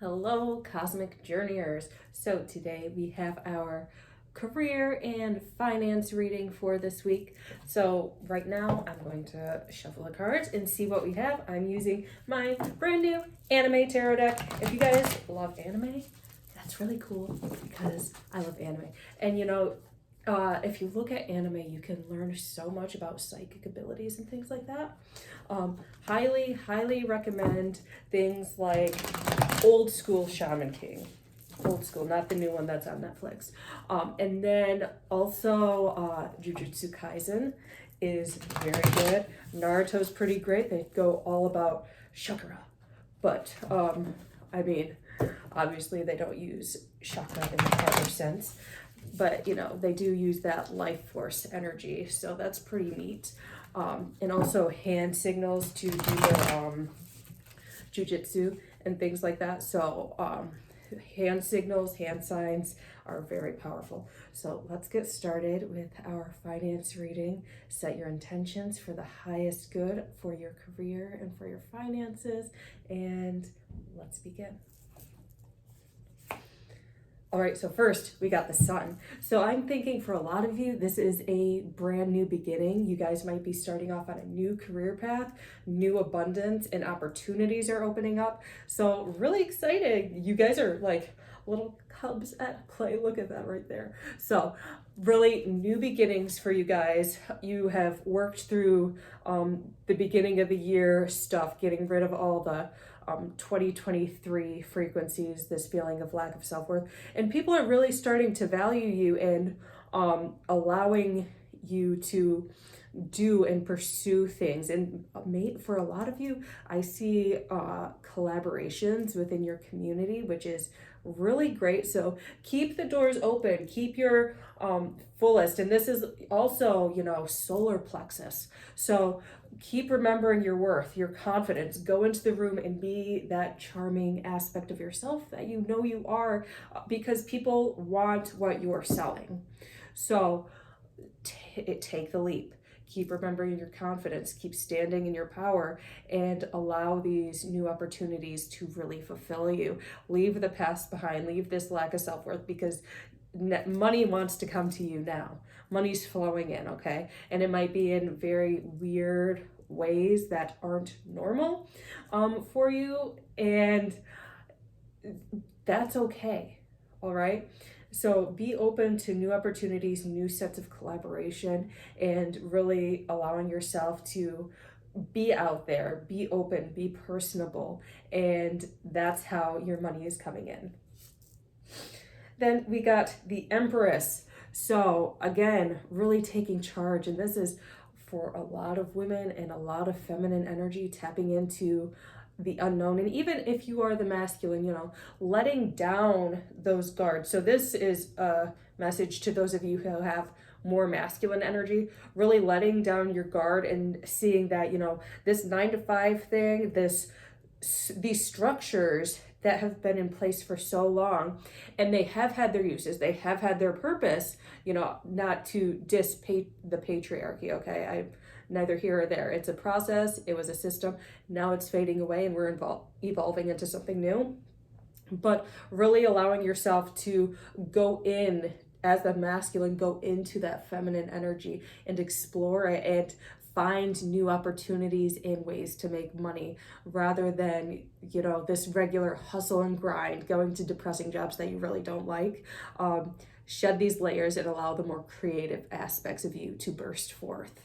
Hello, Cosmic Journeyers. So today we have our career and finance reading for this week. So right now I'm going to shuffle the cards and see what we have. I'm using my brand new anime tarot deck. If you guys love anime, that's really cool because I love anime. And if you look at anime, you can learn so much about psychic abilities and things like that. Highly recommend things like old school Shaman King. Old school, not the new one that's on Netflix. And then also Jujutsu Kaisen is very good. Naruto's pretty great. They go all about chakra. But, obviously they don't use chakra in the proper sense. But, they do use that life force energy. So that's pretty neat. And also hand signals to do their jujitsu and things like that. So hand signals, hand signs are very powerful. So let's get started with our finance reading. Set your intentions for the highest good for your career and for your finances. And let's begin. All right, so first we got the sun. So I'm thinking for a lot of you, this is a brand new beginning. You guys might be starting off on a new career path, new abundance and opportunities are opening up. So really exciting. You guys are like little cubs at play. Look at that right there. So really new beginnings for you guys. You have worked through the beginning of the year stuff, getting rid of all the 2023 frequencies, this feeling of lack of self-worth, and people are really starting to value you and allowing you to do and pursue things. And for a lot of you, I see collaborations within your community, which is really great. So keep the doors open, keep your fullest. And this is also, solar plexus. So keep remembering your worth, your confidence. Go into the room and be that charming aspect of yourself that you know you are, because people want what you're selling. So take the leap. Keep remembering your confidence, keep standing in your power, and allow these new opportunities to really fulfill you. Leave the past behind, leave this lack of self-worth, because money wants to come to you now. Money's flowing in, okay? And it might be in very weird ways that aren't normal for you, and that's okay, all right? So be open to new opportunities, new sets of collaboration, and really allowing yourself to be out there, be open, be personable, and that's how your money is coming in. Then we got the Empress. So again, really taking charge, and this is for a lot of women and a lot of feminine energy, tapping into the unknown. And even if you are the masculine, letting down those guards. So this is a message to those of you who have more masculine energy, really letting down your guard and seeing that, this 9-to-5 thing, these structures that have been in place for so long, and they have had their uses, they have had their purpose, not to diss the patriarchy, okay? I'm neither here or there. It's a process, it was a system, now it's fading away and we're evolving into something new. But really allowing yourself to go in as the masculine, go into that feminine energy and explore it and find new opportunities and ways to make money, rather than, this regular hustle and grind, going to depressing jobs that you really don't like. Shed these layers and allow the more creative aspects of you to burst forth.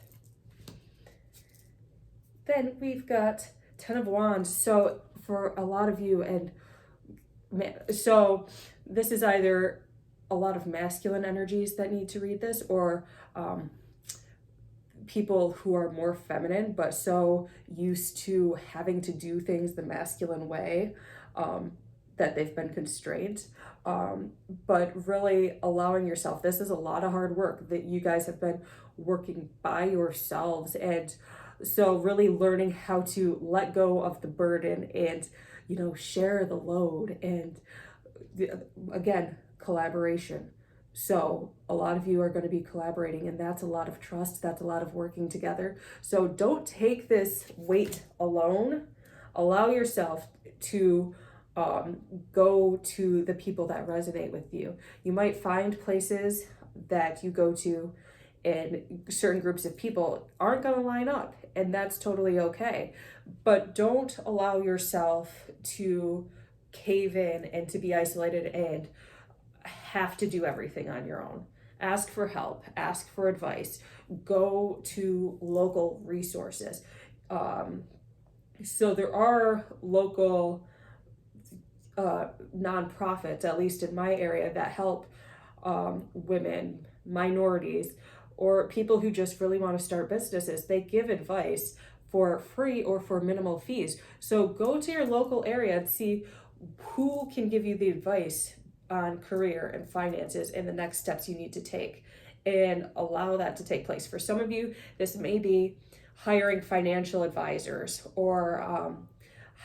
Then we've got Ten of Wands. So for a lot of you, so this is either a lot of masculine energies that need to read this, or people who are more feminine, but so used to having to do things the masculine way that they've been constrained. But really allowing yourself, this is a lot of hard work that you guys have been working by yourselves. And so really learning how to let go of the burden and, share the load. And again, collaboration. So a lot of you are going to be collaborating, and that's a lot of trust. That's a lot of working together. So don't take this weight alone. Allow yourself to Go to the people that resonate with you. You might find places that you go to and certain groups of people aren't going to line up, and that's totally okay. But don't allow yourself to cave in and to be isolated and have to do everything on your own. Ask for help, ask for advice, go to local resources. So there are local nonprofits, at least in my area, that help women, minorities, or people who just really want to start businesses. They give advice for free or for minimal fees. So go to your local area and see who can give you the advice on career and finances and the next steps you need to take, and allow that to take place. For some of you, this may be hiring financial advisors or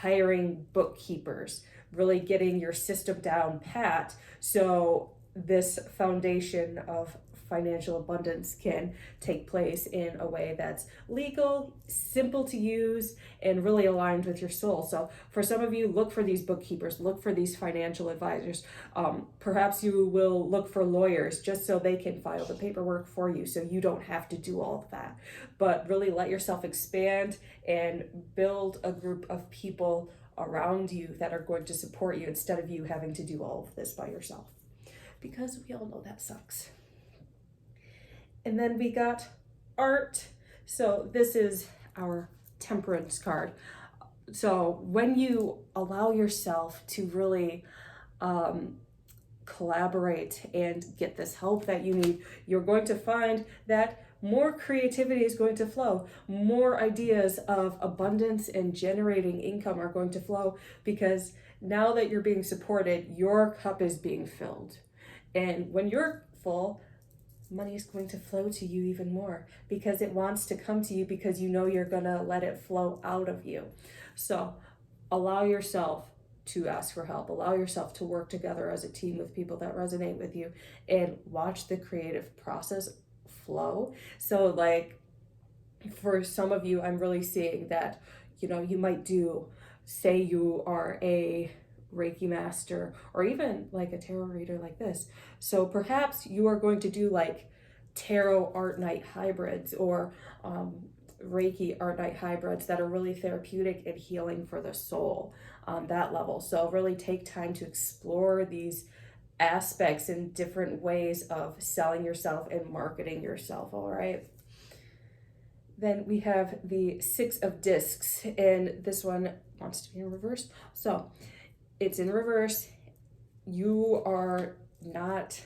hiring bookkeepers, really getting your system down pat so this foundation of financial abundance can take place in a way that's legal, simple to use, and really aligned with your soul. So for some of you, look for these bookkeepers, look for these financial advisors. Perhaps you will look for lawyers just so they can file the paperwork for you so you don't have to do all of that. But really let yourself expand and build a group of people around you that are going to support you instead of you having to do all of this by yourself. Because we all know that sucks. And then we got art. So this is our temperance card. So when you allow yourself to really collaborate and get this help that you need, you're going to find that more creativity is going to flow. More ideas of abundance and generating income are going to flow, because now that you're being supported, your cup is being filled. And when you're full, money is going to flow to you even more, because it wants to come to you, because you know you're going to let it flow out of you. So allow yourself to ask for help. Allow yourself to work together as a team with people that resonate with you, and watch the creative process flow. So like for some of you, I'm really seeing that, you might do, say you are a Reiki master, or even like a tarot reader like this. So perhaps you are going to do like tarot art night hybrids, or Reiki art night hybrids that are really therapeutic and healing for the soul on that level. So really take time to explore these aspects and different ways of selling yourself and marketing yourself. All right. Then we have the Six of Discs, and this one wants to be in reverse. So it's in reverse. You are not,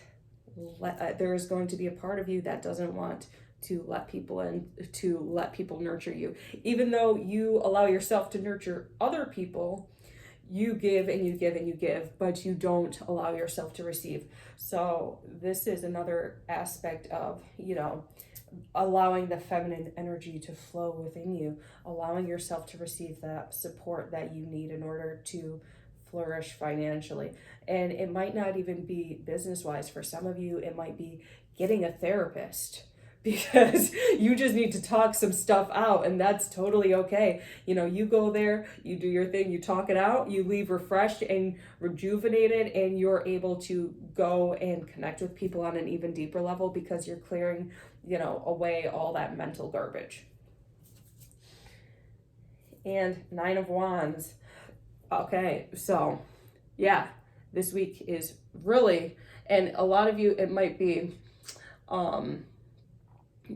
there is going to be a part of you that doesn't want to let people in, to let people nurture you. Even though you allow yourself to nurture other people, you give and you give and you give, but you don't allow yourself to receive. So this is another aspect of, allowing the feminine energy to flow within you, allowing yourself to receive that support that you need in order to flourish financially. And it might not even be business-wise. For some of you, it might be getting a therapist, because you just need to talk some stuff out, and that's totally okay. You go there, you do your thing, you talk it out, you leave refreshed and rejuvenated, and you're able to go and connect with people on an even deeper level, because you're clearing, away all that mental garbage. And Nine of Wands. Okay, so yeah, this week is really, and a lot of you, it might be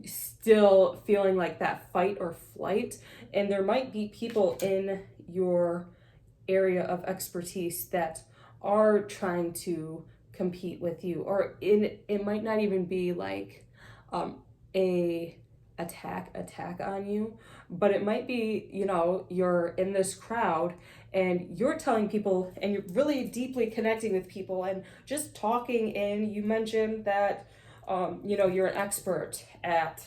still feeling like that fight or flight, and there might be people in your area of expertise that are trying to compete with you, or it might not even be like a attack on you, but it might be, you're in this crowd and you're telling people, and you're really deeply connecting with people and just talking, and you mentioned that you're an expert at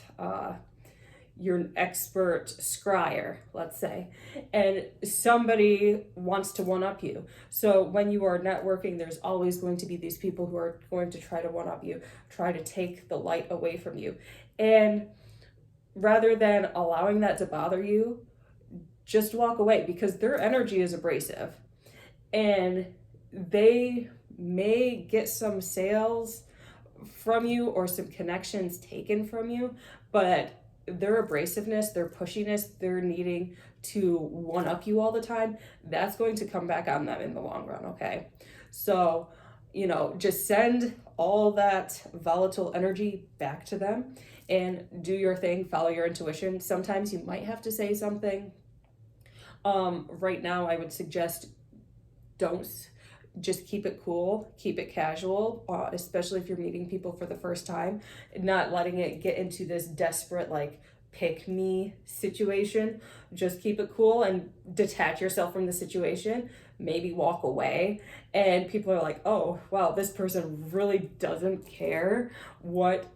you're an expert scryer, let's say, and somebody wants to one-up you. So when you are networking, there's always going to be these people who are going to try to one-up you, try to take the light away from you. And rather than allowing that to bother you, just walk away, because their energy is abrasive. and they may get some sales from you or some connections taken from you, but their abrasiveness, their pushiness, their needing to one up you all the time, that's going to come back on them in the long run, okay? So, just send all that volatile energy back to them and do your thing, follow your intuition. Sometimes you might have to say something. Right now, I would suggest don't. Just keep it cool, keep it casual, especially if you're meeting people for the first time, not letting it get into this desperate, like, pick me situation. Just keep it cool and detach yourself from the situation, maybe walk away. And people are like, oh, wow, this person really doesn't care what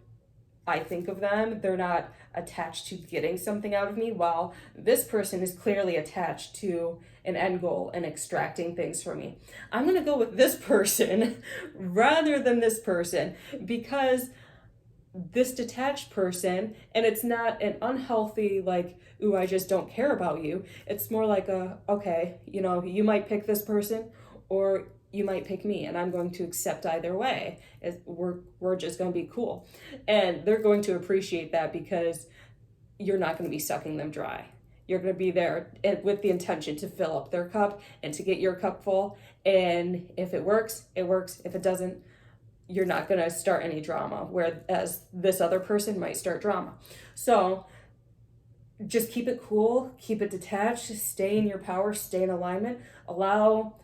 I think of them. They're not attached to getting something out of me, while this person is clearly attached to an end goal and extracting things from me. I'm going to go with this person rather than this person, because this detached person, and it's not an unhealthy, like, ooh, I just don't care about you. It's more like okay, you might pick this person or you might pick me, and I'm going to accept either way. We're just going to be cool. And they're going to appreciate that, because you're not going to be sucking them dry. You're going to be there with the intention to fill up their cup and to get your cup full. And if it works, it works. If it doesn't, you're not going to start any drama, whereas this other person might start drama. So just keep it cool, keep it detached, stay in your power, stay in alignment, allow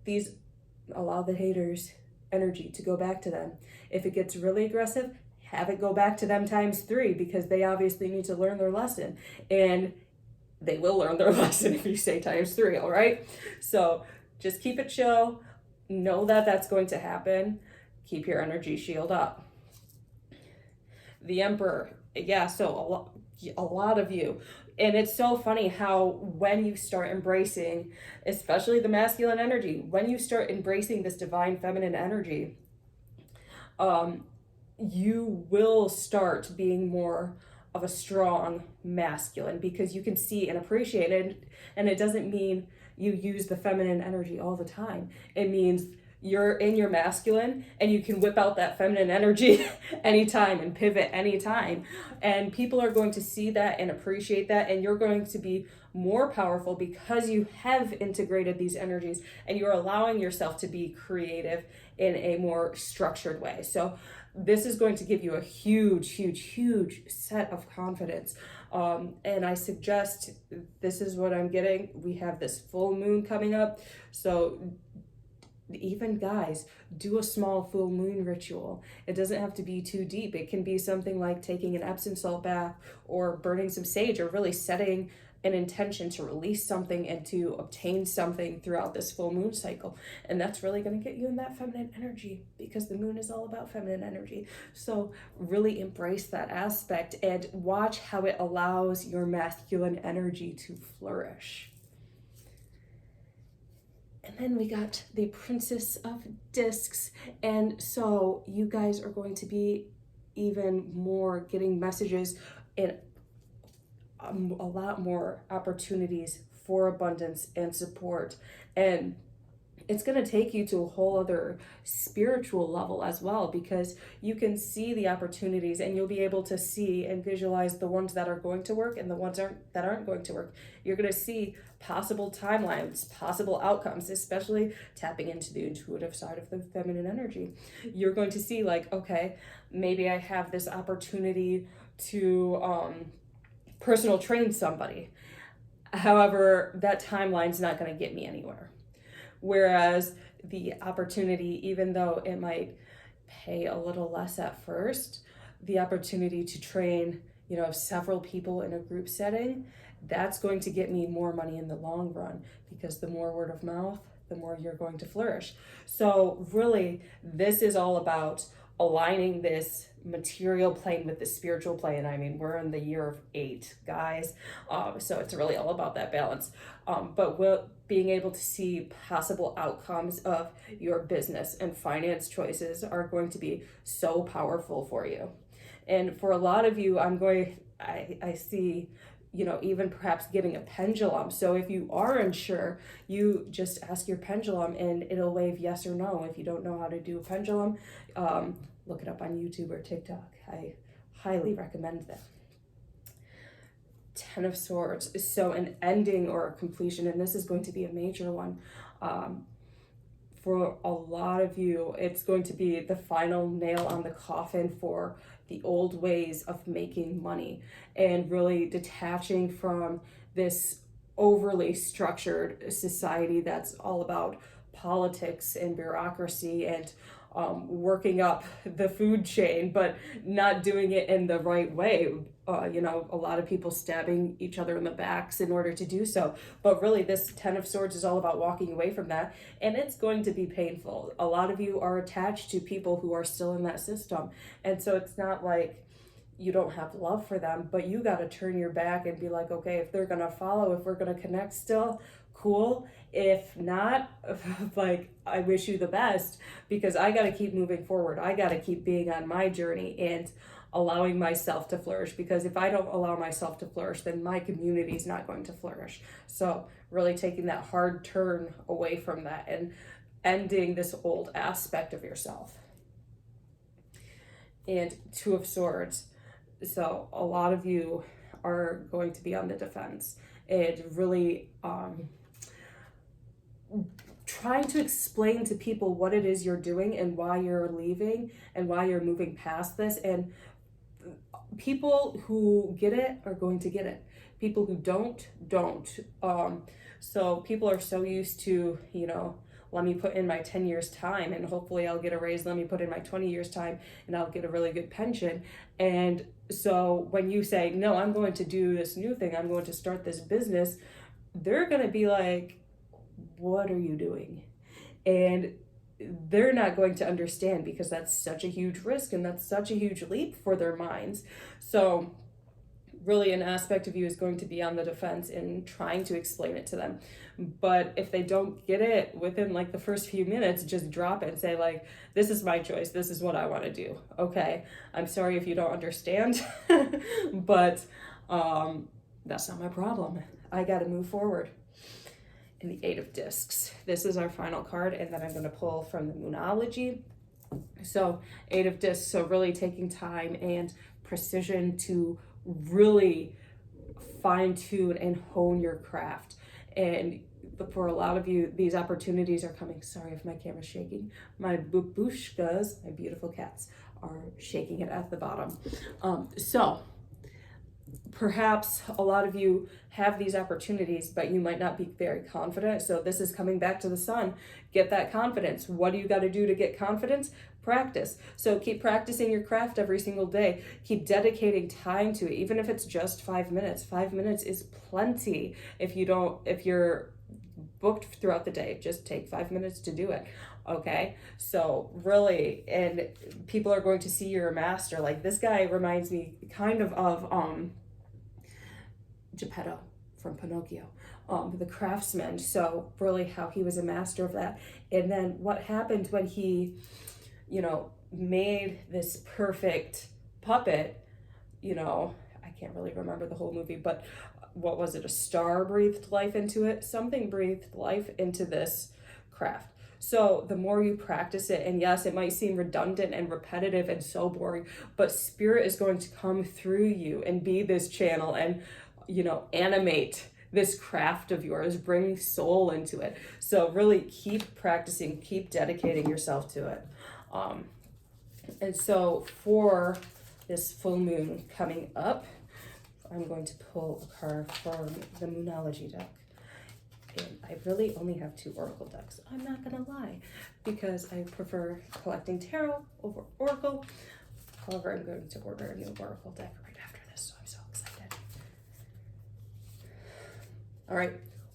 the haters' energy to go back to them. If it gets really aggressive, have it go back to them times 3, because they obviously need to learn their lesson, and they will learn their lesson if you say times 3, all right? So just keep it chill, know that that's going to happen, keep your energy shield up. The Emperor, yeah, so a lot of you, and it's so funny how when you start embracing, especially the masculine energy, when you start embracing this divine feminine energy, you will start being more of a strong masculine, because you can see and appreciate it. And it doesn't mean you use the feminine energy all the time. It means you're in your masculine and you can whip out that feminine energy anytime and pivot anytime. And people are going to see that and appreciate that. And you're going to be more powerful because you have integrated these energies and you're allowing yourself to be creative in a more structured way. So this is going to give you a huge set of confidence. And I suggest, this is what I'm getting. We have this full moon coming up. So even guys, do a small full moon ritual. It doesn't have to be too deep. It can be something like taking an Epsom salt bath or burning some sage, or really setting an intention to release something and to obtain something throughout this full moon cycle. And that's really going to get you in that feminine energy, because the moon is all about feminine energy. So really embrace that aspect and watch how it allows your masculine energy to flourish. And then we got the Princess of Discs. And so you guys are going to be even more getting messages and a lot more opportunities for abundance and support. And it's going to take you to a whole other spiritual level as well, because you can see the opportunities and you'll be able to see and visualize the ones that are going to work and the ones that aren't going to work. You're going to see possible timelines, possible outcomes, especially tapping into the intuitive side of the feminine energy. You're going to see, like, okay, maybe I have this opportunity to personal train somebody. However, that timeline's not going to get me anywhere. Whereas the opportunity, even though it might pay a little less at first, the opportunity to train, several people in a group setting, that's going to get me more money in the long run, because the more word of mouth, the more you're going to flourish. So really, this is all about aligning this material plane with the spiritual plane. I mean, we're in the year of 8, guys. So it's really all about that balance. But being able to see possible outcomes of your business and finance choices are going to be so powerful for you. And for a lot of you, I see even perhaps getting a pendulum. So if you are unsure, you just ask your pendulum and it'll wave yes or no. If you don't know how to do a pendulum, look it up on YouTube or TikTok. I highly recommend that. Ten of Swords. So an ending or a completion, and this is going to be a major one. For a lot of you, it's going to be the final nail on the coffin for the old ways of making money and really detaching from this overly structured society that's all about politics and bureaucracy and working up the food chain, but not doing it in the right way. A lot of people stabbing each other in the backs in order to do so. But really, this Ten of Swords is all about walking away from that, and it's going to be painful. A lot of you are attached to people who are still in that system, and so it's not like you don't have love for them, but you got to turn your back and be like, okay, if they're gonna follow, if we're gonna connect still, cool. If not, like, I wish you the best, because I got to keep moving forward. I got to keep being on my journey and allowing myself to flourish, because if I don't allow myself to flourish, then my community is not going to flourish. So really taking that hard turn away from that and ending this old aspect of yourself. And Two of Swords. So a lot of you are going to be on the defense and really trying to explain to people what it is you're doing and why you're leaving and why you're moving past this. And people who get it are going to get it. People who don't. So people are so used to, let me put in my 10 years time and hopefully I'll get a raise. Let me put in my 20 years time and I'll get a really good pension. And so when you say, no, I'm going to do this new thing, I'm going to start this business, they're going to be like, what are you doing? And they're not going to understand, because that's such a huge risk and that's such a huge leap for their minds. So really an aspect of you is going to be on the defense in trying to explain it to them. But if they don't get it within like the first few minutes, just drop it and say like, this is my choice. This is what I want to do. Okay. I'm sorry if you don't understand, but that's not my problem. I got to move forward. And the Eight of Discs. This is our final card, and then I'm going to pull from the Moonology. So Eight of Discs, so really taking time and precision to really fine tune and hone your craft. And for a lot of you, these opportunities are coming. Sorry if my camera's shaking. My babushkas, my beautiful cats, are shaking it at the bottom. So perhaps a lot of you have these opportunities, but you might not be very confident. So this is coming back to the Sun. Get that confidence. What do you got to do to get confidence? Practice. So keep practicing your craft every single day. Keep dedicating time to it, even if it's just 5 minutes. 5 minutes is plenty. If you're booked throughout the day, just take 5 minutes to do it. Okay, so really, and people are going to see you're a master. Like, this guy reminds me kind of Geppetto from Pinocchio, the craftsman. So really how he was a master of that. And then what happened when he, made this perfect puppet, I can't really remember the whole movie, but what was it? A star breathed life into it. Something breathed life into this craft. So the more you practice it, and yes, it might seem redundant and repetitive and so boring, but spirit is going to come through you and be this channel and, animate this craft of yours, bring soul into it. So really keep practicing, keep dedicating yourself to it. And so for this full moon coming up, I'm going to pull a card from the Moonology deck. And I really only have 2 Oracle decks. I'm not gonna lie, because I prefer collecting tarot over Oracle. However, I'm going to order a new Oracle deck right after this, so I'm so excited. All right,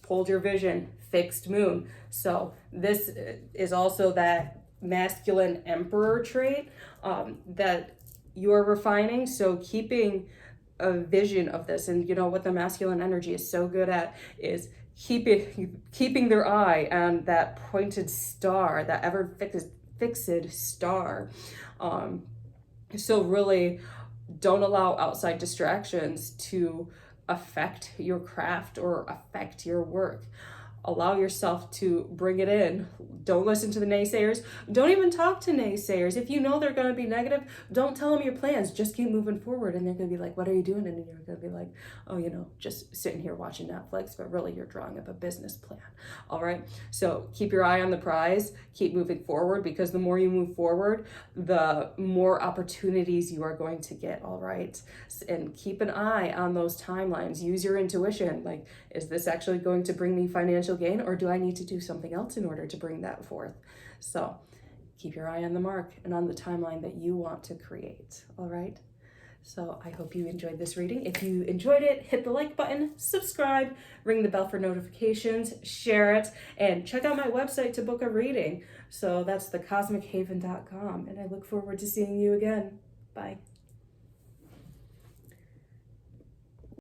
hold your vision, fixed moon. So this is also that masculine emperor trait that you're refining. So keeping a vision of this, and what the masculine energy is so good at is keeping their eye on that pointed star, that ever fixed star. So really don't allow outside distractions to affect your craft or affect your work. Allow yourself to bring it in. Don't listen to the naysayers. Don't even talk to naysayers. If you know they're going to be negative, don't tell them your plans. Just keep moving forward. And they're going to be like, what are you doing? And then you're going to be like, oh, just sitting here watching Netflix, but really you're drawing up a business plan. All right. So keep your eye on the prize. Keep moving forward, because the more you move forward, the more opportunities you are going to get. All right. And keep an eye on those timelines. Use your intuition. Like, is this actually going to bring me financial gain, or do I need to do something else in order to bring that forth? So keep your eye on the mark and on the timeline that you want to create. All right. So I hope you enjoyed this reading. If you enjoyed it, hit the like button, subscribe, ring the bell for notifications, share it, and check out my website to book a reading. So that's thecosmichaven.com. And I look forward to seeing you again. Bye.